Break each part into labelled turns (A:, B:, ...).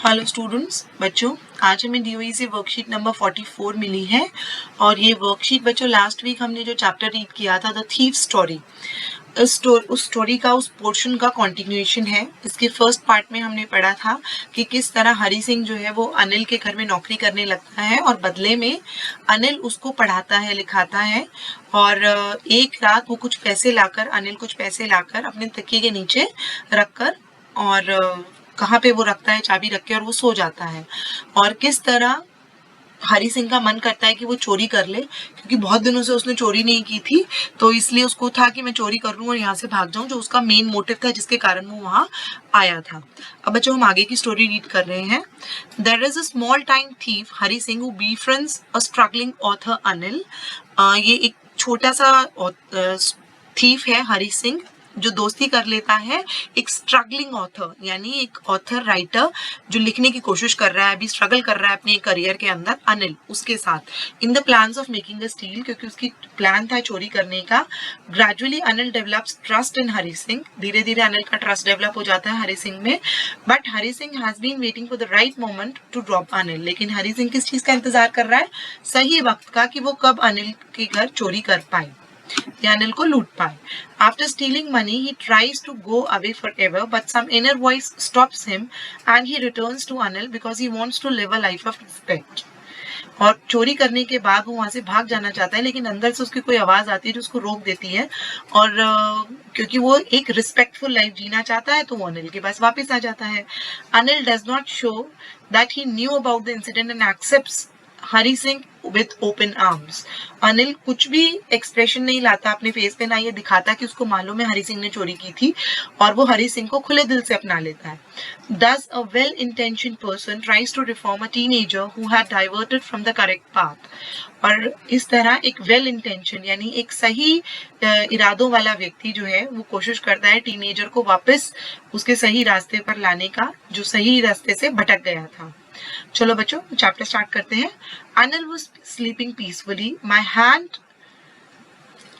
A: Hello students, बच्चों आज हमें डीओई से वर्कशीट नंबर 44 मिली है और ये वर्कशीट बच्चों लास्ट वीक हमने जो चैप्टर रीड किया था द थीफ स्टोरी, उस स्टोरी का उस पोर्शन का कंटिन्यूएशन है। इसके फर्स्ट पार्ट में हमने पढ़ा था कि किस तरह हरी सिंह जो है वो अनिल के घर में नौकरी करने लगता है और बदले में अनिल उसको पढ़ाता है, लिखाता है और एक रात वो कुछ पैसे लाकर अपने तकिए के नीचे रखकर और कहाँ पे वो रखता है, चाबी रख के, और वो सो जाता है। और किस तरह हरी सिंह का मन करता है कि वो चोरी कर ले, क्योंकि बहुत दिनों से उसने चोरी नहीं की थी, तो इसलिए उसको था कि मैं चोरी कर लूं और यहाँ से भाग जाऊं, जो उसका मेन मोटिव था जिसके कारण वो वहां आया था। अब बच्चों हम आगे की स्टोरी रीड कर रहे हैं। There is a small time thief Hari Singh who befriends a struggling author Anil. ये एक छोटा सा थीफ है हरी सिंह जो दोस्ती कर लेता है एक स्ट्रगलिंग ऑथर, यानी एक ऑथर राइटर जो लिखने की कोशिश कर रहा है, अभी स्ट्रगल कर रहा है अपने करियर के अंदर, अनिल, उसके साथ in the plans of making a steal, क्योंकि उसकी प्लान था चोरी करने का। Gradually Anil develops trust in Hari Singh, धीरे धीरे अनिल का ट्रस्ट डेवलप हो जाता है हरी सिंह में। But Hari Singh has been waiting for the right moment to drop Anil, लेकिन हरी सिंह किस चीज का इंतजार कर रहा है? सही वक्त का, कि वो कब अनिल के घर चोरी कर पाए या अनिल को लूट पाए। After stealing money, he tries to go away forever, but some inner voice stops him and he returns to Anil because he wants to live a life of respect. और चोरी करने के बाद वो वहां से भाग जाना चाहता है, लेकिन अंदर से उसकी कोई आवाज आती है जो उसको रोक देती है, और क्योंकि वो एक रिस्पेक्टफुल लाइफ जीना चाहता है तो वो अनिल के पास वापस आ जाता है। Anil does not show that he knew about the incident and accepts Hari Singh with open arms. Anil कुछ भी एक्सप्रेशन नहीं लाता अपने फेस पे, ना ये दिखाता कि उसको मालूम है हरी सिंह ने चोरी की थी, और वो हरी सिंह को खुले दिल से अपना लेता है। Thus a well-intentioned person tries to reform a teenager who had diverted from the correct path. और इस तरह एक वेल इंटेंशन यानी एक सही इरादों वाला व्यक्ति जो है वो कोशिश करता है टीनेजर को वापस उसके सही रास्ते पर लाने का, जो सही रास्ते से भटक गया था। चलो बच्चों चैप्टर स्टार्ट करते हैं। Anil was sleeping peacefully. My hand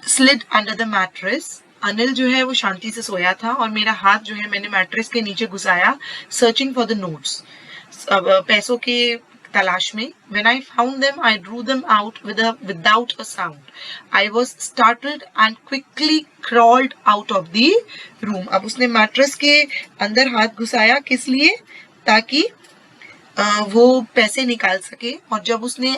A: slid under the mattress. Anil जो है वो शांति से सोया था और मेरा हाथ जो है मैंने मैट्रेस के नीचे घुसाया, सर्चिंग फॉर द नोट्स, पैसों के तलाश में। When I found them, I drew them out without a sound. I was startled and quickly crawled out of the room. अब उसने मैट्रेस के अंदर हाथ घुसाया किस लिए? ताकि वो पैसे निकाल सके, और जब उसने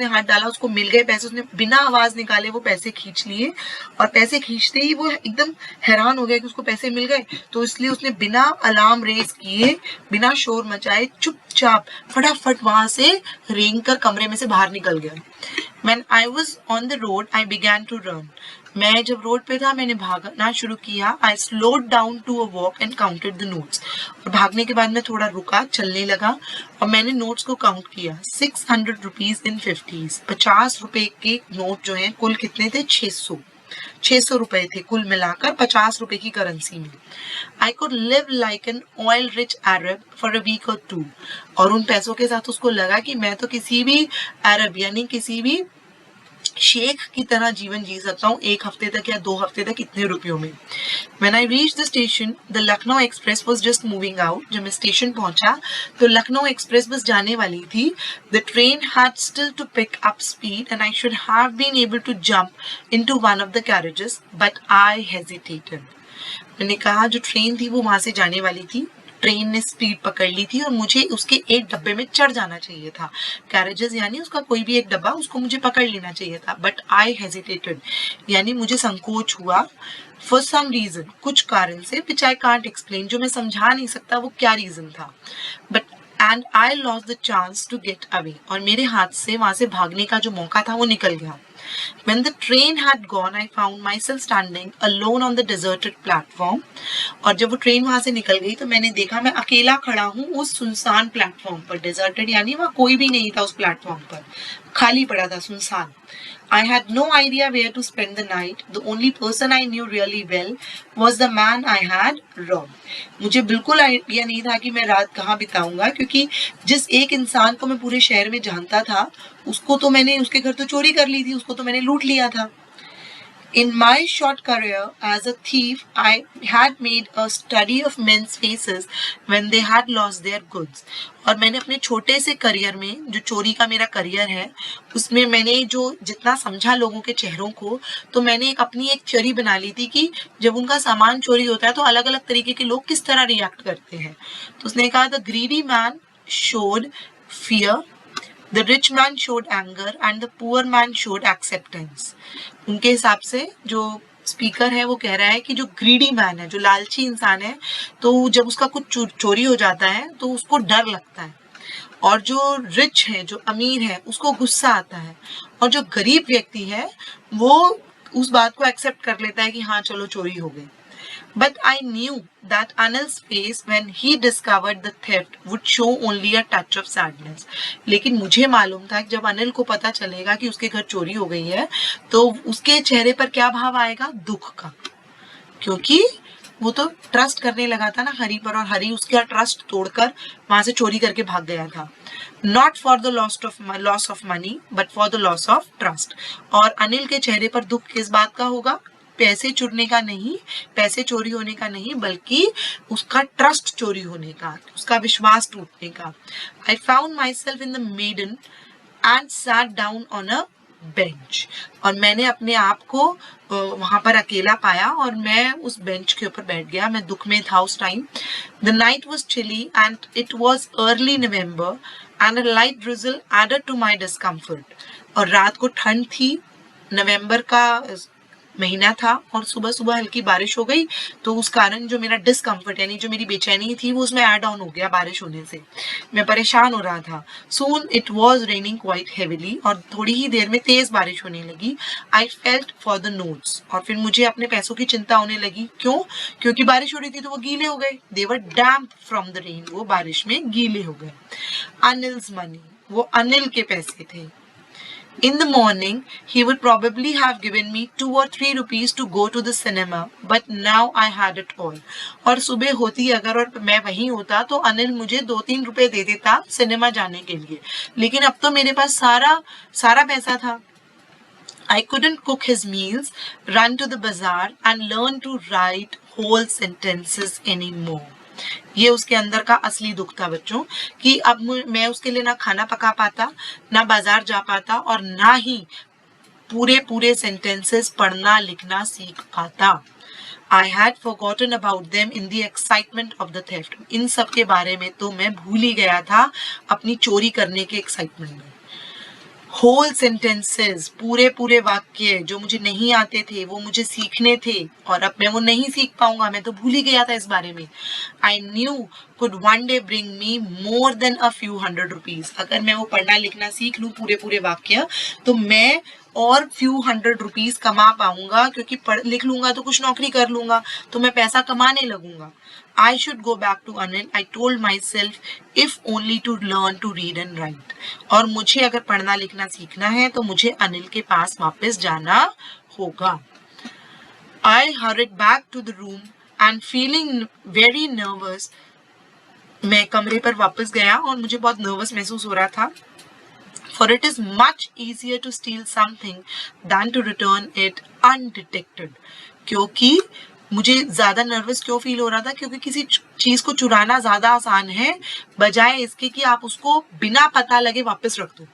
A: हाथ डाला उसको मिल गए पैसे, उसने बिना आवाज निकाले वो पैसे खींच लिए, और पैसे खींचते ही वो एकदम हैरान हो गया कि उसको पैसे मिल गए, तो इसलिए उसने बिना अलार्म रेज किए, बिना शोर मचाए, चुपचाप फटाफट वहां से रेंग कर कमरे में से बाहर निकल गया। When I was on the road, I began to run. मैं जब रोड पे था मैंने भागना शुरू किया। I slowed down to a walk and counted the notes. और भागने के बाद मैं थोड़ा रुका, चलने लगा और मैंने नोट्स को काउंट किया। 600 रुपीज इन 50s, 50 रुपए के नोट जो हैं कुल कितने थे? 600 रुपए थे कुल मिलाकर 50 रुपए की करेंसी में। I could live like an oil rich Arab for a week or two. और उन पैसों के साथ उसको लगा कि मैं तो किसी भी अरब यानी किसी भी शेख की तरह जीवन जी सकता हूँ, एक हफ्ते तक या 2 हफ्ते तक, इतने रुपयों में। When I reached the station, the Lucknow Express was just moving out. जब मैं स्टेशन पहुंचा तो लखनऊ एक्सप्रेस बस जाने वाली थी। The train had still to pick up speed and I should have been able to jump into one of the carriages, but I hesitated. मैंने कहा जो ट्रेन थी वो वहां से जाने वाली थी, ट्रेन ने स्पीड पकड़ ली थी और मुझे उसके एक डब्बे में चढ़ जाना चाहिए था। कैरेजेस यानी उसका कोई भी एक डब्बा, उसको मुझे पकड़ लेना चाहिए था। बट आई हेजिटेटेड यानी मुझे संकोच हुआ। फॉर सम रीजन, कुछ कारण से, विच आई कांट एक्सप्लेन, जो मैं समझा नहीं सकता वो क्या रीजन था। But and I lost the chance to get away, और मेरे हाथ से वहां से भागने का जो मौका था वो निकल गया। When the train had gone, I found myself standing alone on the deserted platform. और जब वो ट्रेन वहां से निकल गई तो मैंने देखा मैं अकेला खड़ा हूँ उस सुनसान प्लेटफॉर्म पर। डेजर्टेड यानी वहां कोई भी नहीं था उस प्लेटफॉर्म पर, खाली पड़ा था, सुनसान। I had no idea where to spend the night. The only person I knew really well was the man I had robbed. मुझे बिल्कुल आइडिया नहीं था कि मैं रात कहाँ बिताऊंगा, क्योंकि जिस एक इंसान को मैं पूरे शहर में जानता था उसको तो मैंने, उसके घर तो चोरी कर ली थी, उसको तो मैंने लूट लिया था। In my short career as a thief, I had made a study of men's faces when they had lost their goods. और मैंने अपने छोटे से करियर में, जो चोरी का मेरा करियर है, उसमें मैंने जो जितना समझा लोगों के चेहरों को, तो मैंने अपनी एक थ्योरी बना ली थी कि जब उनका सामान चोरी होता है तो अलग अलग तरीके के लोग किस तरह रिएक्ट करते हैं. तो उसने कहा the greedy man showed fear, the rich man showed anger and the poor man showed acceptance. उनके हिसाब से जो स्पीकर है वो कह रहा है कि जो ग्रीडी मैन है, जो लालची इंसान है, तो जब उसका कुछ चोरी हो जाता है तो उसको डर लगता है, और जो रिच है, जो अमीर है, उसको गुस्सा आता है, और जो गरीब व्यक्ति है वो उस बात को एक्सेप्ट कर लेता है कि हाँ चलो चोरी हो गई. But I knew that Anil's face when he discovered the theft would show only a touch of sadness. लेकिन मुझे मालूम था कि जब अनिल को पता चलेगा कि उसके घर चोरी हो गई है तो उसके चेहरे पर क्या भाव आएगा? दुख का, क्योंकि वो तो ट्रस्ट करने लगा था ना हरी पर, और हरी उसका ट्रस्ट तोड़कर वहां से चोरी करके भाग गया था. Not for the loss of money, but for the loss of trust. और अनिल के चेहरे पर दुख किस बात का होगा? पैसे चुरने का नहीं, पैसे चोरी होने का नहीं, बल्कि उसका ट्रस्ट चोरी होने का, उसका विश्वास टूटने का. I found myself in the maiden and sat down on a bench. और मैंने अपने आप को वहां पर अकेला पाया और मैं उस बेंच के ऊपर बैठ गया. मैं दुख में था उस time. The night was chilly and it was early November and a light drizzle added to my discomfort. और रात को ठंड थी, नवंबर का महीना था और सुबह सुबह हल्की बारिश हो गई, तो उस कारण जो मेरा डिस्कम्फर्ट यानी जो मेरी बेचैनी थी वो उसमें ऐड ऑन हो गया बारिश होने से. मैं परेशान हो रहा था. Soon it was raining quite heavily और थोड़ी ही देर में तेज बारिश होने लगी. I felt for the notes और फिर मुझे अपने पैसों की चिंता होने लगी. क्यों? क्योंकि बारिश हो रही थी तो वो गीले हो गए. दे वर डैम्प फ्रॉम द रेन, वो बारिश में गीले हो गए. अनिल्स मनी, वो अनिल के पैसे थे. In the morning, he would probably have given me 2 or 3 rupees to go to the cinema, but now I had it all. और सुबह होती अगर और मैं वहीं होता तो अनिल मुझे 2-3 रुपए दे देता सिनेमा जाने के लिए, लेकिन अब तो मेरे पास सारा पैसा था. I couldn't cook his meals, run to the bazaar and learn to write whole sentences anymore. ये उसके अंदर का असली दुख था बच्चों, कि अब मैं उसके लिए ना खाना पका पाता, ना बाजार जा पाता, और ना ही पूरे सेंटेंसेस पढ़ना लिखना सीख पाता. I had forgotten about them in the excitement of the theft. इन सब के बारे में तो मैं भूल ही गया था अपनी चोरी करने के एक्साइटमेंट में. होल सेंटेंसेस, पूरे वाक्य जो मुझे नहीं आते थे वो मुझे सीखने थे, और अब मैं वो नहीं सीख पाऊंगा, मैं तो भूल ही गया था इस बारे में. I knew could one day bring me more than a few hundred rupees. अगर मैं वो पढ़ना लिखना सीख लूं पूरे वाक्य तो मैं और few hundred rupees कमा पाऊंगा, क्योंकि पढ़ लिख लूंगा तो कुछ नौकरी कर लूंगा तो मैं पैसा कमाने लगूंगा. I should go back to Anil, I told myself, if only to learn to read and write. और मुझे अगर पढ़ना लिखना सीखना है तो मुझे अनिल के पास वापस जाना होगा. I hurried back to the room and feeling very nervous, मैं कमरे पर वापस गया और मुझे बहुत नर्वस महसूस हो रहा था. For it is much easier to steal something than to return it undetected. क्योंकि मुझे ज्यादा नर्वस क्यों फील हो रहा था? क्योंकि किसी चीज को चुराना ज्यादा आसान है बजाय इसके कि आप उसको बिना पता लगे वापस रख दो.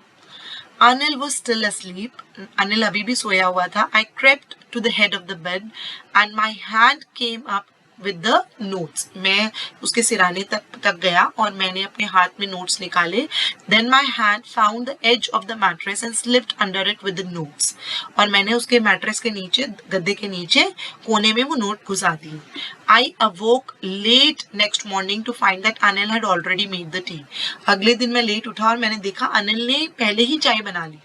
A: Anil was still asleep. Anil अभी भी सोया हुआ था. I crept to the head of the bed and my hand came up with the notes. मैं उसके सिराने तक गया और मैंने अपने हाथ में नोट्स निकाले. Then my hand found the edge of the mattress and slipped under it with the notes. और मैंने उसके मैट्रेस के नीचे, गद्दे के नीचे कोने में वो नोट घुसा दिए. I awoke late next morning to find that Anil had already made the tea. अगले दिन मैं लेट उठा और मैंने देखा अनिल ने पहले ही चाय बना ली.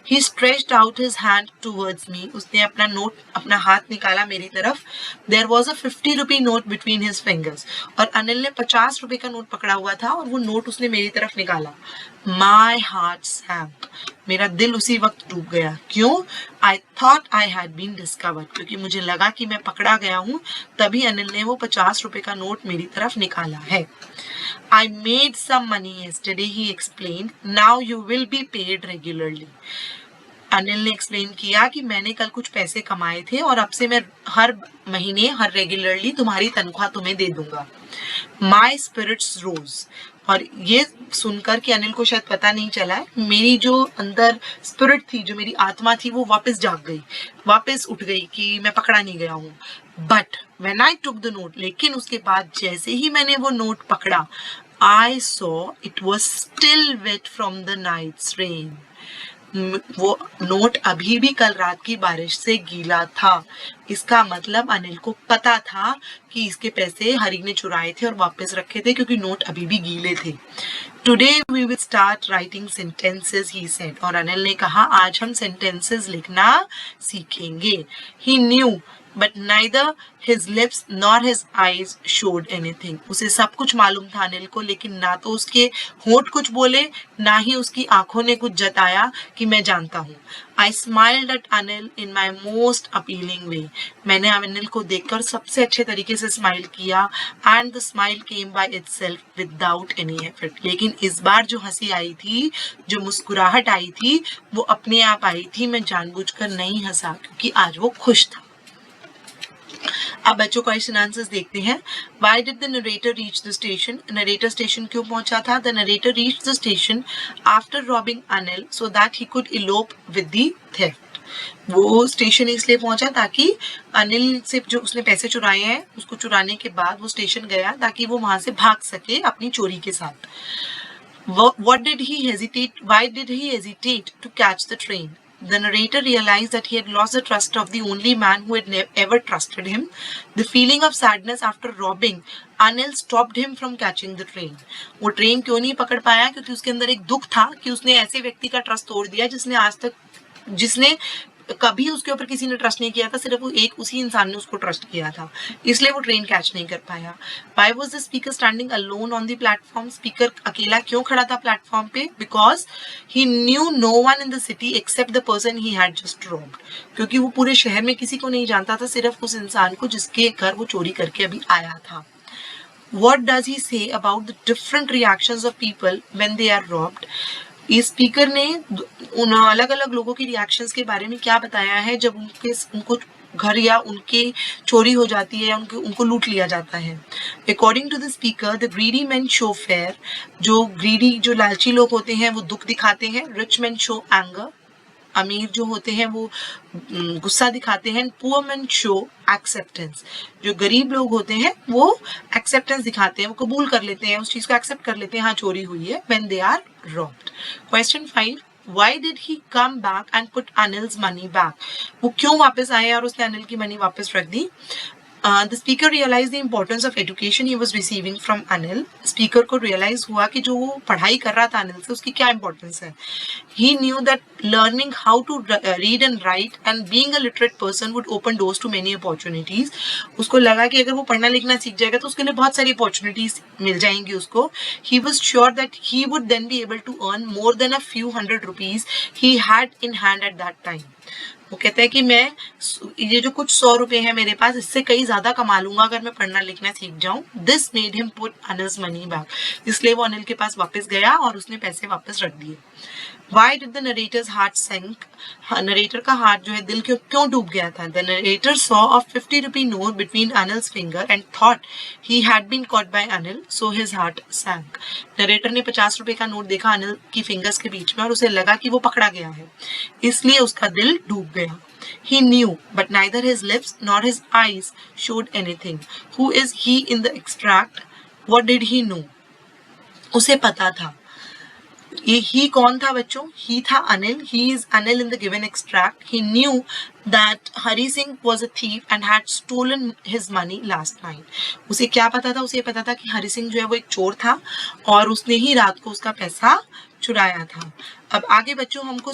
A: He stretched out his hand towards me. उसने अपना हाथ निकाला मेरी तरफ. There was a 50 rupee note between his fingers. और अनिल ने 50 रुपए का नोट पकड़ा हुआ था और वो नोट उसने मेरी तरफ निकाला. My heart sank. मेरा दिल उसी वक्त डूब गया. क्यों? I thought I had been discovered. क्योंकि मुझे लगा कि मैं पकड़ा गया हूँ, तभी अनिल ने वो 50 रुपए का नोट मेरी तरफ निकाला है. I made some money yesterday, he explained. Now you will be paid regularly. Anil ने एक्सप्लेन किया कि मैंने कल कुछ पैसे कमाए थे और अब से मैं हर महीने हर रेगुलरली तुम्हारी तनख्वाह तुम्हें दे दूंगा। माई स्पिरिट्स रोज, और ये सुनकर कि अनिल को शायद पता नहीं चला है, मेरी जो अंदर स्पिरिट थी, जो मेरी आत्मा थी, वो वापस जाग गई, वापस उठ गई कि मैं पकड़ा नहीं गया हूँ। But when I took the note, लेकिन उसके बाद जैसे ही मैंने वो नोट पकड़ा, I saw it was still wet from the night's rain. वो नोट अभी भी कल रात की बारिश से गीला था। इसका मतलब अनिल को पता था कि इसके पैसे हरी ने चुराए थे और वापस रखे थे, क्योंकि नोट अभी भी गीले थे। Today we will start writing sentences, he said, और अनिल ने कहा आज हम सेंटेंसेस लिखना सीखेंगे। He knew but neither his lips nor his eyes showed anything. उसे सब कुछ मालूम था अनिल को, लेकिन ना तो उसके होंठ कुछ बोले, ना ही उसकी आंखों ने कुछ जताया कि मैं जानता हूँ। I smiled at Anil in my most appealing way. मैंने अनिल को देखकर सबसे अच्छे तरीके से स्माइल किया, and the smile came by itself without any effort. लेकिन इस बार जो हंसी आई थी, जो मुस्कुराहट आई थी, वो अपने आप आई थी, मैं जानबूझकर नहीं हंसा, क्योंकि आज वो खुश था। अब बच्चों क्वेश्चन आंसर्स देखते हैं। Why did the narrator reach the station? Narrator station क्यों पहुंचा था? The narrator reached the station after robbing Anil so that he could elope with the theft. वो स्टेशन इसलिए पहुंचा ताकि अनिल से जो उसने पैसे चुराए हैं, उसको चुराने के बाद वो स्टेशन गया ताकि वो वहां से भाग सके अपनी चोरी के साथ। What did he hesitate? Why did he hesitate to catch the train? The narrator realized that he had lost the trust of the only man who had ever trusted him. The feeling of sadness after robbing Anil stopped him from catching the train. वो train क्यों नहीं पकड़ पाया? क्योंकि उसके अंदर एक दुख था कि उसने ऐसे व्यक्ति का ट्रस्ट तोड़ दिया जिसने कभी उसके ऊपर किसी ने ट्रस्ट नहीं किया था, सिर्फ वो एक उसी इंसान ने उसको ट्रस्ट किया था, इसलिए वो ट्रेन कैच नहीं कर पाया। Why was the speaker standing alone on the platform? Speaker अकेला क्यों खड़ा था प्लेटफॉर्म पे? Because he knew no one in the city except the person he had just robbed. क्योंकि वो पूरे शहर में किसी को नहीं जानता था, सिर्फ उस इंसान को जिसके घर वो चोरी करके अभी आया था। What does he say about the different reactions of people when they are robbed? इस स्पीकर ने उन अलग अलग लोगों की रिएक्शंस के बारे में क्या बताया है जब उनको घर या उनके चोरी हो जाती है या उनको लूट लिया जाता है। According to the speaker, the greedy man show fair, जो ग्रीडी जो लालची लोग होते हैं वो दुख दिखाते हैं। रिच मैन शो एंगर, अमीर जो होते हैं वो गुस्सा दिखाते हैं। पुअर मैन शो एक्सेप्टेंस, जो गरीब लोग होते हैं वो एक्सेप्टेंस दिखाते हैं, वो कबूल कर लेते हैं, उस चीज को एक्सेप्ट कर लेते हैं, हाँ चोरी हुई है, when they are robbed. Question 5, why did he come back and put Anil's money back? वो क्यों वापस आए और उसने अनिल की मनी वापस रख दी? The speaker realized the importance of education he was receiving from Anil. Speaker को realize हुआ कि जो वो पढ़ाई कर रहा था अनिल से, उसकी क्या importance है। He knew that learning how to read and write and being a literate person would open doors to many opportunities. उसको लगा कि अगर वो पढ़ना लिखना सीख जाएगा तो उसके लिए बहुत सारी opportunities मिल जाएंगी उसको। He was sure that he would then be able to earn more than a few hundred rupees he had in hand at that time. वो कहता है कि मैं ये जो कुछ 100 रुपए हैं मेरे पास, इससे कई ज्यादा कमा लूंगा अगर मैं पढ़ना लिखना सीख जाऊं। This made him put Anil's money back, इसलिए वो अनिल के पास वापस गया और उसने पैसे वापस रख दिए। Why did the narrator's heart sink? Narrator का हार्ट जो है दिल क्यों डूब गया था? The narrator saw a 50 rupee note between Anil's finger and thought he had been caught by Anil, so his heart sank. Narrator ने 50 रुपए का नोट देखा अनिल की फिंगर्स के बीच में और उसे लगा कि वो पकड़ा गया है, इसलिए उसका दिल डूब गया। He knew, but neither his lips nor his eyes showed anything. Who is he in the extract? What did he know? उसे पता था। ये ही कौन था बच्चों? ही था Anil. He is Anil in the given extract. He knew that Hari Singh was a thief and had stolen his money last night. उसे क्या पता था? उसे पता था कि हरि सिंह जो है वो एक चोर था और उसने ही रात को उसका पैसा चुराया था। अब आगे बच्चों हमको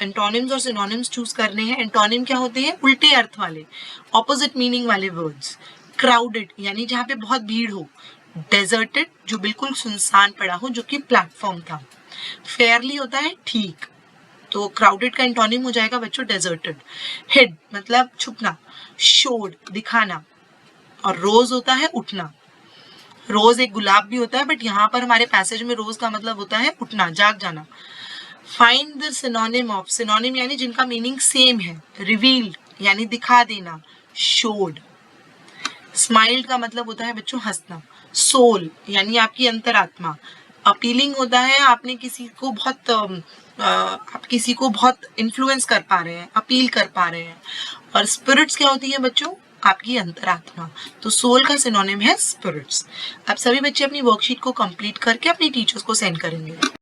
A: एंटोनिम्स और सिनोनिम्स चूज करने हैं। एंटोनिम क्या होते हैं? उल्टे अर्थ वाले, ऑपोजिट मीनिंग वाले वर्ड्स। क्राउडेड यानी जहाँ पे बहुत भीड़ हो। डेजर्टेड जो बिल्कुल सुनसान पड़ा हो, जो कि प्लेटफॉर्म था। फेयरली होता है ठीक, तो क्राउडेड का एंटोनिम हो जाएगा बच्चों डेजर्टेड। हिड मतलब छुपना, शोड दिखाना, और रोज होता है उठना। रोज एक गुलाब भी होता है, बट यहाँ पर हमारे पैसेज में रोज का मतलब होता है उठना, जाग जाना। Find the synonym of, synonym यानी जिनका मीनिंग सेम है, रिवील्ड यानी दिखा देना, शोड। स्माइल्ड का मतलब होता है बच्चों हंसना, सोल यानी आपकी अंतरात्मा, अपीलिंग होता है आपने किसी को बहुत आप किसी को बहुत इन्फ्लुएंस कर पा रहे हैं, अपील कर पा रहे हैं। और स्पिरिट्स क्या होती है बच्चों, आपकी अंतरात्मा। तो सोल का सिनोनिम है स्पिरिट्स। अब सभी बच्चे अपनी वर्कशीट को कंप्लीट करके अपनी टीचर्स को सेंड करेंगे।